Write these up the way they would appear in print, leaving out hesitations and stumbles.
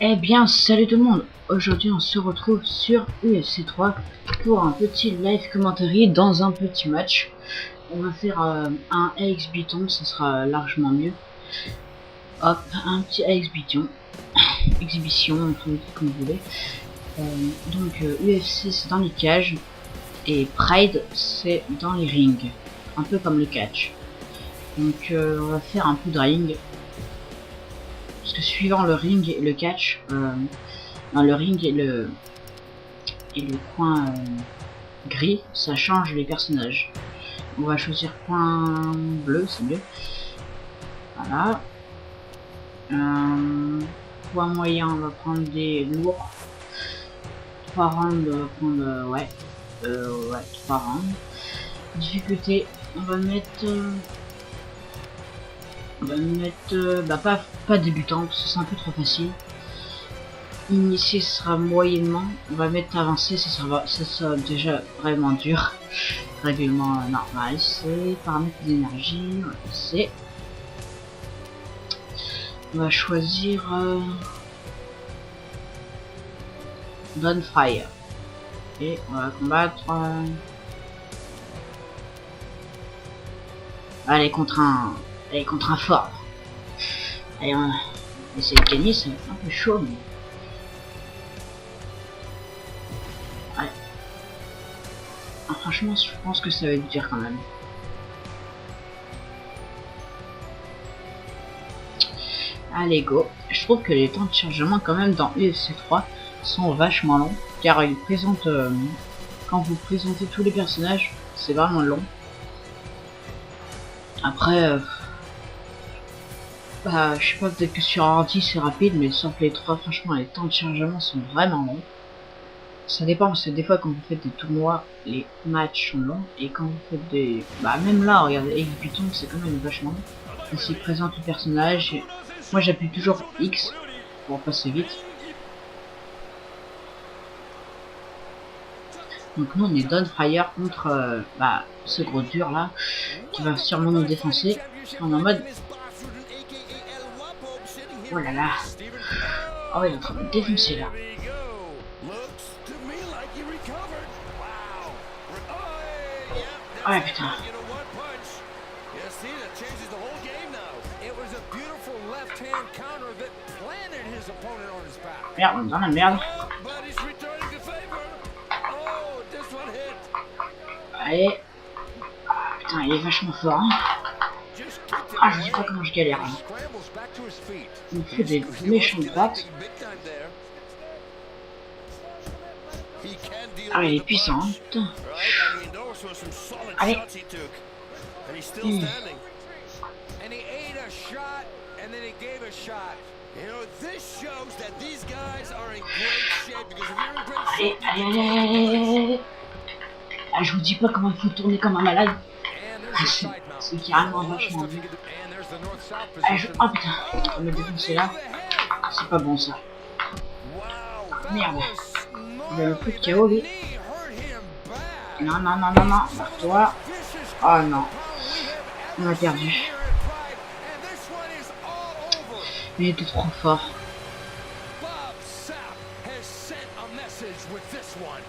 Eh bien, salut tout le monde. Aujourd'hui, on se retrouve sur UFC 3 pour un petit live commentary dans un petit match. On va faire un AX Biton, ça sera largement mieux. Hop, un petit AX Biton. Exhibition, tout comme vous voulez. Donc, UFC c'est dans les cages et Pride c'est dans les rings. Un peu comme le catch. Donc, on va faire un peu de ring. Parce que suivant le ring et le catch, dans le ring et le coin gris, ça change les personnages. On va choisir coin bleu, c'est mieux. Voilà. Coin moyen, on va prendre des lourds. 3 rounds, on va prendre ouais, 3 rounds. Difficulté, on va mettre pas débutant parce que c'est un peu trop facile. Initié ce sera moyennement, on va mettre avancé, ça sera déjà vraiment dur. Règlement normal, c'est paramètres d'énergie, c'est. On va choisir Dawnfire et on va combattre. Allez contre un fort. Allez, on va essayer de gagner, c'est un peu chaud mais. Franchement, je pense que ça va être dur quand même. Allez, go. Je trouve que les temps de chargement quand même dans UFC 3 sont vachement longs. Car ils présentent... quand vous présentez tous les personnages, c'est vraiment long. Après... je sais pas, peut-être que sur Hardy c'est rapide, mais sur Play 3, franchement, les temps de chargement sont vraiment longs. Ça dépend parce que des fois quand vous faites des tournois, les matchs sont longs et quand vous faites des... même là, regardez, X Buton c'est quand même vachement long. Ici présente le personnage, moi j'appuie toujours X pour passer vite. Donc nous on est Dawnfire contre ce gros dur là, qui va sûrement nous défoncer. On est en mode... Oh là là. Oh il est en train de me défoncer là. Ouais putain. Merde, on est dans la merde. Allez. Putain, il est vachement fort. Hein. Ah, je sais pas comment je galère. Hein. Il fait des méchants pattes. Ah, il est puissant. Hein. Putain. Allez. Allez. Ah, je vous dis pas comment il faut tourner comme un malade. C'est carrément vachement bien. Oh putain, on va me défoncer là. C'est pas bon ça. Merde. Il a un peu de KO lui. Non, toi. Oh non. On a perdu. Il était trop fort.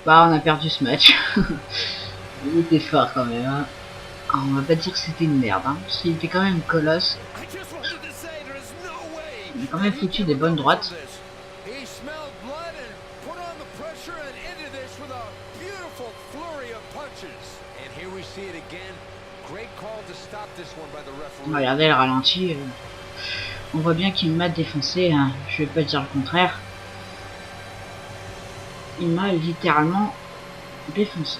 On a perdu ce match. Il était fort quand même. Hein. On va pas dire que c'était une merde. Hein, parce qu'il était quand même colosse. Il a quand même foutu des bonnes droites. Regardez le ralenti. On voit bien qu'il m'a défoncé. Hein. Je vais pas dire le contraire. Il m'a littéralement défoncé.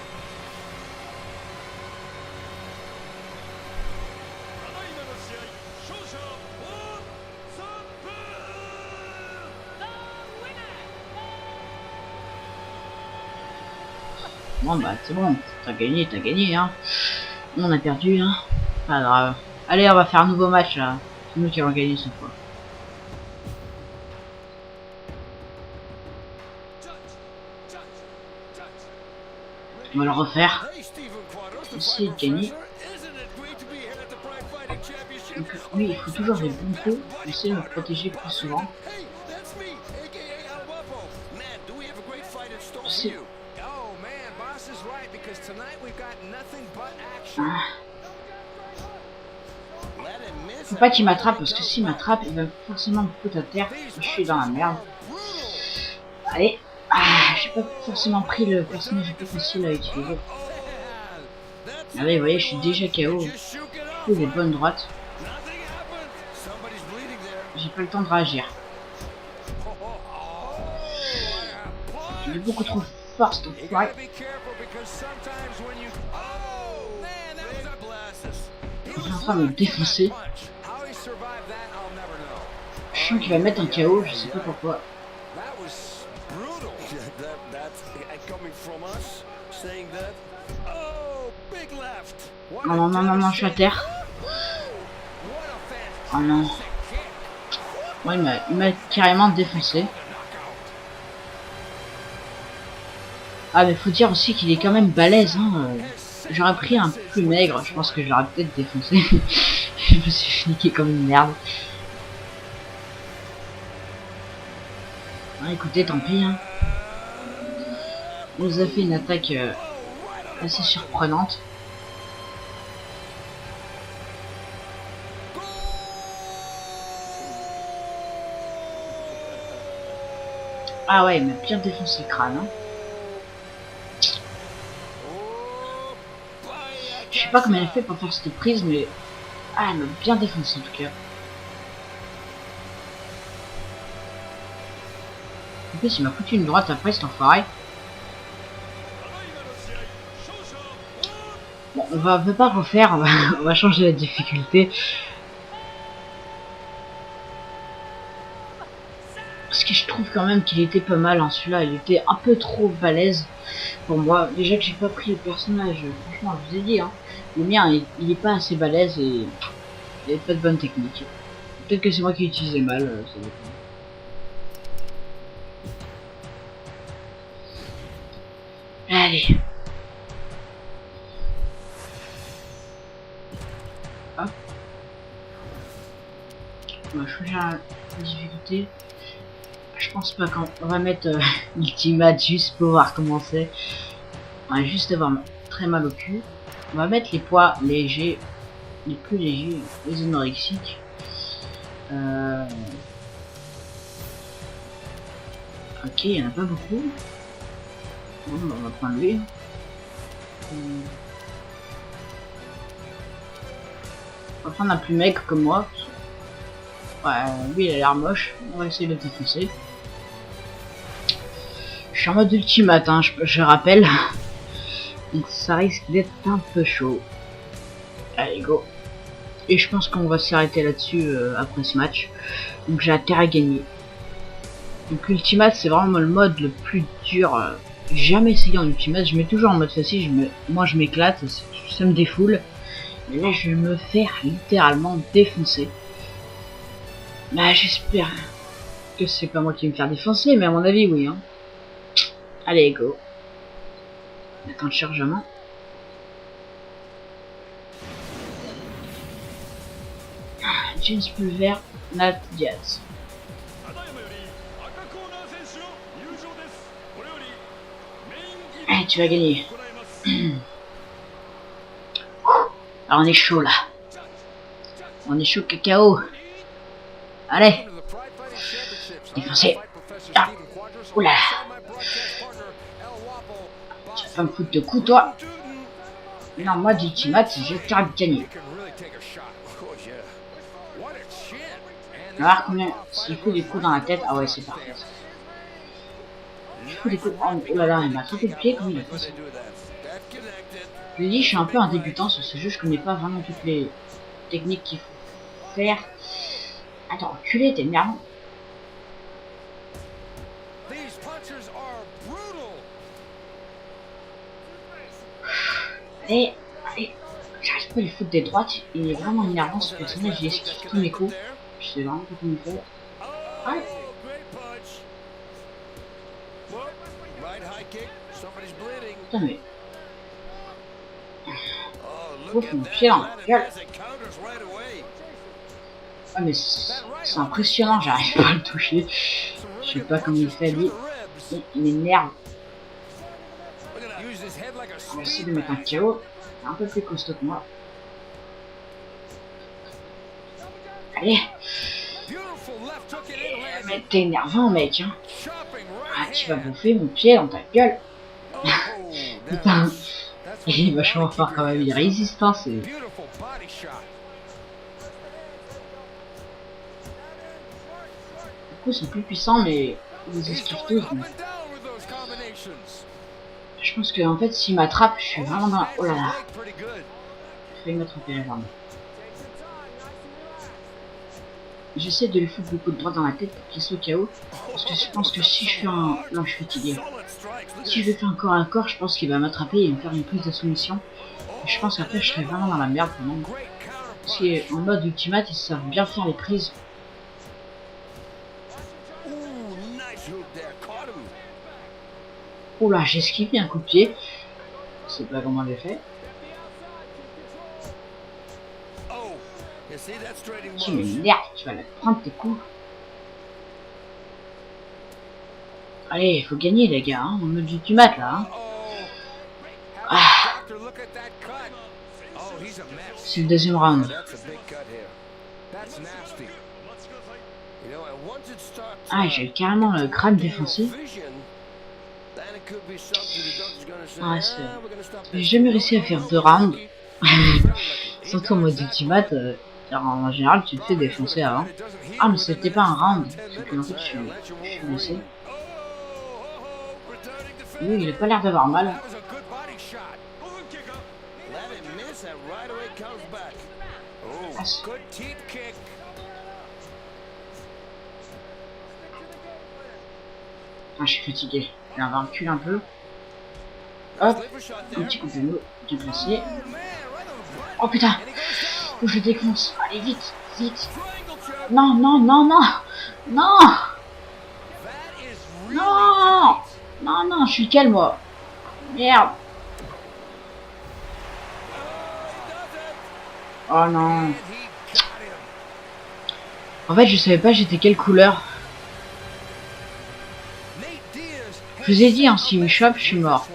Bon c'est bon, t'as gagné hein. On a perdu hein. Pas grave. Allez on va faire un nouveau match là. C'est nous qui allons gagner cette fois. On va le refaire. Essayer de gagner. Donc, oui, il faut toujours des bons coups. Essayer de me protéger plus souvent. Faut pas qu'il m'attrape parce que s'il m'attrape, il va forcément me foutre à terre. Je suis dans la merde. Allez. J'ai pas forcément pris le personnage le plus facile à utiliser. Allez, vous voyez, je suis déjà KO. Je fais des bonnes droites. J'ai pas le temps de réagir. Il est beaucoup trop fort, ce fight. Je suis en train de me défoncer. Je sens qu'il va mettre un KO, je sais pas pourquoi. Non, non, non, non, non, je suis à terre. Oh non. Ouais, il m'a carrément défoncé. Ah, mais faut dire aussi qu'il est quand même balèze, hein. J'aurais pris un peu plus maigre, je pense que je l'aurais peut-être défoncé. Je me suis fliqué comme une merde. Ah, écoutez, tant pis, hein. On nous a fait une attaque assez surprenante. Ah ouais, il m'a bien défoncé le crâne, hein. Je sais pas comment elle a fait pour faire cette prise, mais... Ah, elle m'a bien défoncé en tout cas. En plus, il m'a foutu une droite après, cet enfoiré. Bon, on va pas refaire, on va changer la difficulté. Parce que je trouve quand même qu'il était pas mal, hein. Celui-là, il était un peu trop balèze pour moi. Déjà que j'ai pas pris le personnage, franchement, je vous ai dit, hein. Le mien, il est pas assez balèze et il avait pas de bonne technique. Peut-être que c'est moi qui l'utilisais mal, ça dépend. Allez. Hop. On va changer la difficulté. Je pense pas qu'on va mettre Ultimate juste pour voir comment c'est. On va juste avoir très mal au cul. On va mettre les poids légers, les plus légers, les anorexiques. Ok, il n'y en a pas beaucoup. Bon, on va prendre lui. On va prendre un plus maigre comme moi. Ouais, lui il a l'air moche. On va essayer de le défoncer. Je suis en mode ultimate, hein, je rappelle. Donc ça risque d'être un peu chaud. Allez, go. Et je pense qu'on va s'arrêter là-dessus après ce match. Donc j'ai intérêt à gagner. Donc l'ultimate c'est vraiment le mode le plus dur. J'ai jamais essayé en ultimate. Je mets toujours en mode facile. Moi je m'éclate. Ça me défoule. Mais là je vais me faire littéralement défoncer. Bah j'espère que c'est pas moi qui vais me faire défoncer. Mais à mon avis oui. Hein. Allez, go. Temps de chargement. James Pulver, Nat Diaz. Allez, tu vas gagner. Alors on est chaud là. On est chaud cacao. Allez. Défoncé. Ah. Oula. Tu vas pas me foutre de coups toi. Non, moi d'ultimate, j'ai intérêt de gagner. On va voir combien s'il fout des coups dans la tête. Ah ouais, c'est parfait. Je fous des coups. Oh là là, il m'a attrapé le pied comme il a fait ça. Je lui dis, je suis un peu un débutant sur ce jeu, je connais pas vraiment toutes les techniques qu'il faut faire. Attends, enculé, t'es énervant. Allez, allez. J'arrive pas à lui foutre des droites, il est vraiment énervant ce personnage, il esquive tous mes coups. Je sais vraiment pas comment il fait. Ouais. Putain mais... Oh, mon pied dans la gueule. Ouais mais c'est impressionnant, j'arrive pas à le toucher. Je Je sais pas comment il fait lui. Il m'énerve. On va essayer de mettre un KO. Un peu plus costaud que moi. Allez. Mais t'es énervant mec hein. Ah tu vas bouffer mon pied dans ta gueule. Putain. Il est vachement fort quand même, il est résistant c'est... Du coup c'est plus puissant mais ils esquivent tous. Mais... Je pense que en fait s'il m'attrape je suis vraiment dans... Oh là là. Je vais m'attraper vraiment. J'essaie de lui foutre beaucoup de droite dans la tête pour qu'il soit KO. Parce que je pense que si je fais un... Non, je suis fatigué. Si je fais un corps à corps, je pense qu'il va m'attraper et me faire une prise de soumission. Et je pense qu'après, je serai vraiment dans la merde quand même. Parce qu'en mode ultimate, ils savent bien faire les prises. Oula, j'ai esquivé un coup de pied. Je sais pas comment j'ai fait. Tu m'énerves, tu vas la prendre tes coups. Allez, il faut gagner les gars, hein. On me dit du mat là. Hein. Ah. C'est le deuxième round. Ah, j'ai carrément le crâne défoncé. Ah, j'ai jamais réussi à faire 2 rounds. Surtout en mode ultimate. En général, tu te fais défoncer avant. Ah, mais c'était pas un round. C'est que en fait, je suis blessé. Lui, il a pas l'air d'avoir mal. Ah, je suis fatigué. Je vais avoir un cul un peu. Hop, un petit coup de genou, bien placé. Oh putain! Faut que je défonce. Allez, vite, vite. Non, non, non, non. Non. Non. Non, non, je suis calme, moi. Merde. Oh non. En fait, je savais pas j'étais quelle couleur. Je vous ai dit, hein, s'il me chope, je suis mort.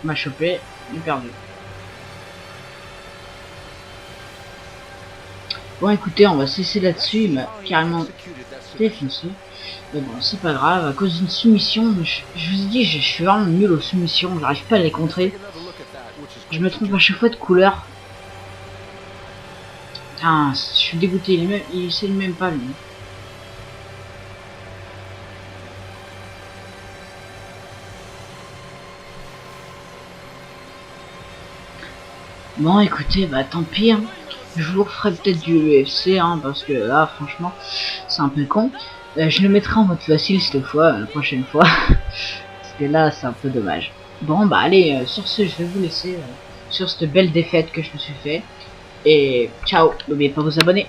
Il m'a chopé, il est perdu. Bon écoutez, on va cesser là-dessus, il m'a carrément défoncé. Mais bon, c'est pas grave, à cause d'une soumission, je vous ai dit, je suis vraiment nul aux soumissions, j'arrive pas à les contrer. Je me trompe à chaque fois de couleur. Putain, je suis dégoûté, il sait même pas lui. Bon écoutez, bah tant pis, hein. Je vous referai peut-être du UFC, hein, parce que là, franchement, c'est un peu con. Je le mettrai en mode facile cette fois, la prochaine fois. Parce que là, c'est un peu dommage. Bon, bah allez, sur ce, je vais vous laisser sur cette belle défaite que je me suis fait. Et ciao, n'oubliez pas de vous abonner.